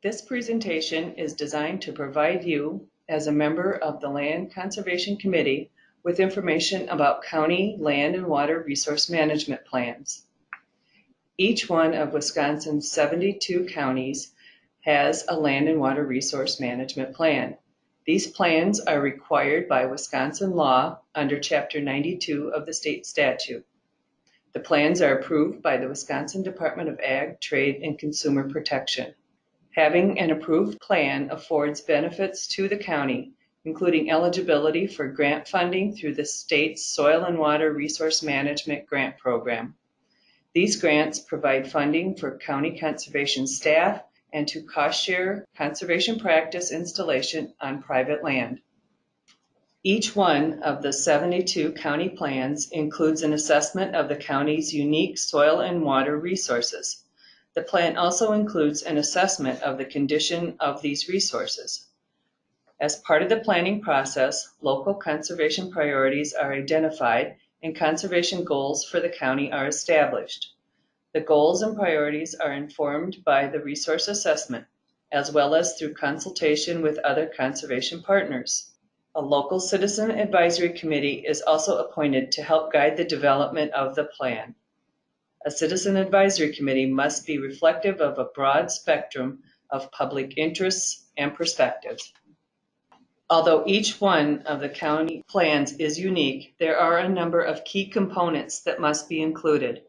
This presentation is designed to provide you, as a member of the Land Conservation Committee, with information about county land and water resource management plans. Each one of Wisconsin's 72 counties has a land and water resource management plan. These plans are required by Wisconsin law under Chapter 92 of the state statute. The plans are approved by the Wisconsin Department of Ag, Trade, and Consumer Protection. Having an approved plan affords benefits to the county, including eligibility for grant funding through the state's Soil and Water Resource Management Grant Program. These grants provide funding for county conservation staff and to cost-share conservation practice installation on private land. Each one of the 72 county plans includes an assessment of the county's unique soil and water resources. The plan also includes an assessment of the condition of these resources. As part of the planning process, local conservation priorities are identified and conservation goals for the county are established. The goals and priorities are informed by the resource assessment, as well as through consultation with other conservation partners. A local citizen advisory committee is also appointed to help guide the development of the plan. A citizen advisory committee must be reflective of a broad spectrum of public interests and perspectives. Although each one of the county plans is unique, there are a number of key components that must be included.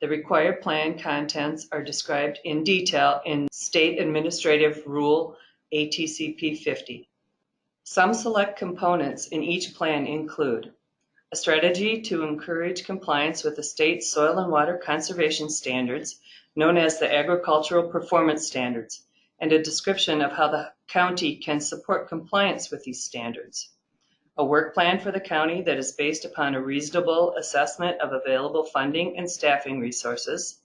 The required plan contents are described in detail in State Administrative Rule ATCP 50. Some select components in each plan include a strategy to encourage compliance with the state's soil and water conservation standards, known as the Agricultural Performance Standards, and a description of how the county can support compliance with these standards. A work plan for the county that is based upon a reasonable assessment of available funding and staffing resources.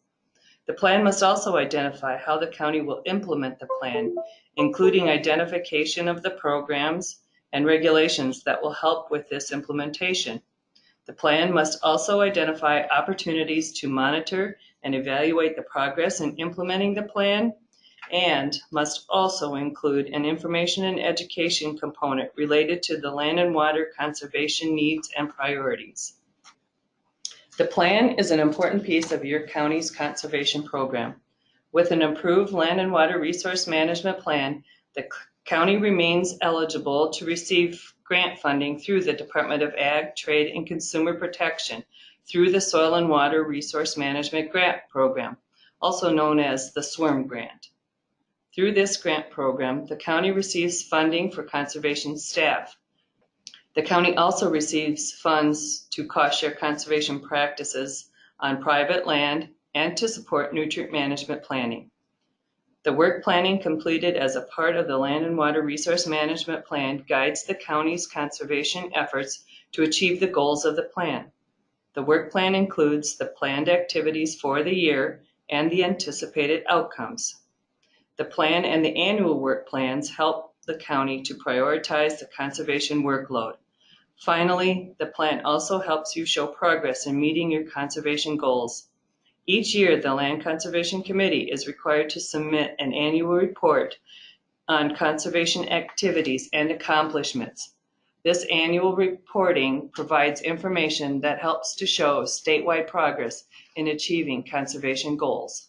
The plan must also identify how the county will implement the plan, including identification of the programs and regulations that will help with this implementation. The plan must also identify opportunities to monitor and evaluate the progress in implementing the plan, and must also include an information and education component related to the land and water conservation needs and priorities. The plan is an important piece of your county's conservation program. With an approved land and water resource management plan, the county remains eligible to receive grant funding through the Department of Ag, Trade, and Consumer Protection through the Soil and Water Resource Management Grant Program, also known as the SWRM grant. Through this grant program, the county receives funding for conservation staff. The county also receives funds to cost-share conservation practices on private land and to support nutrient management planning. The work planning completed as a part of the Land and Water Resource Management Plan guides the county's conservation efforts to achieve the goals of the plan. The work plan includes the planned activities for the year and the anticipated outcomes. The plan and the annual work plans help the county to prioritize the conservation workload. Finally, the plan also helps you show progress in meeting your conservation goals. Each year, the Land Conservation Committee is required to submit an annual report on conservation activities and accomplishments. This annual reporting provides information that helps to show statewide progress in achieving conservation goals.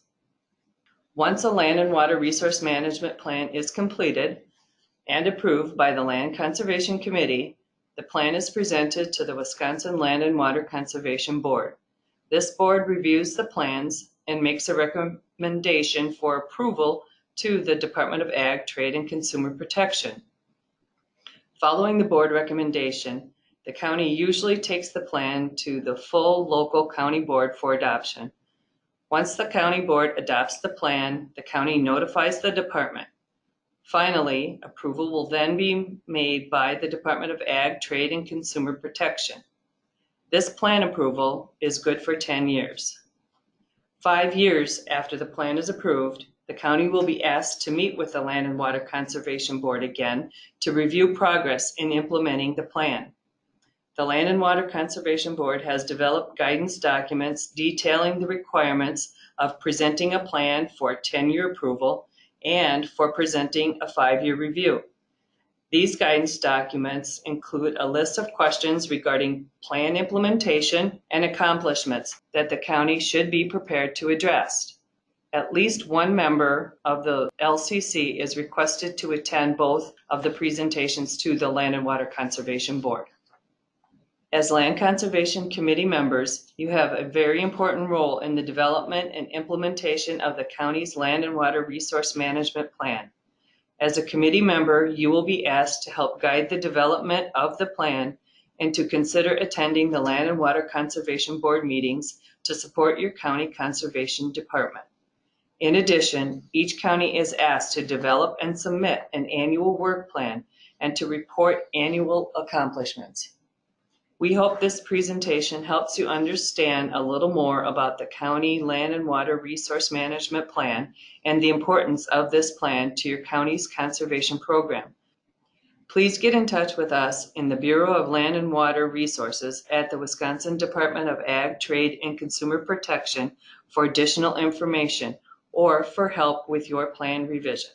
Once a land and water resource management plan is completed and approved by the Land Conservation Committee, the plan is presented to the Wisconsin Land and Water Conservation Board. This board reviews the plans and makes a recommendation for approval to the Department of Ag, Trade, and Consumer Protection. Following the board recommendation, the county usually takes the plan to the full local county board for adoption. Once the county board adopts the plan, the county notifies the department. Finally, approval will then be made by the Department of Ag, Trade, and Consumer Protection. This plan approval is good for 10 years. 5 years after the plan is approved, the county will be asked to meet with the Land and Water Conservation Board again to review progress in implementing the plan. The Land and Water Conservation Board has developed guidance documents detailing the requirements of presenting a plan for 10-year approval and for presenting a 5-year review. These guidance documents include a list of questions regarding plan implementation and accomplishments that the county should be prepared to address. At least one member of the LCC is requested to attend both of the presentations to the Land and Water Conservation Board. As Land Conservation Committee members, you have a very important role in the development and implementation of the county's Land and Water Resource Management Plan. As a committee member, you will be asked to help guide the development of the plan and to consider attending the Land and Water Conservation Board meetings to support your county conservation department. In addition, each county is asked to develop and submit an annual work plan and to report annual accomplishments. We hope this presentation helps you understand a little more about the County Land and Water Resource Management Plan and the importance of this plan to your county's conservation program. Please get in touch with us in the Bureau of Land and Water Resources at the Wisconsin Department of Ag, Trade, and Consumer Protection for additional information or for help with your plan revision.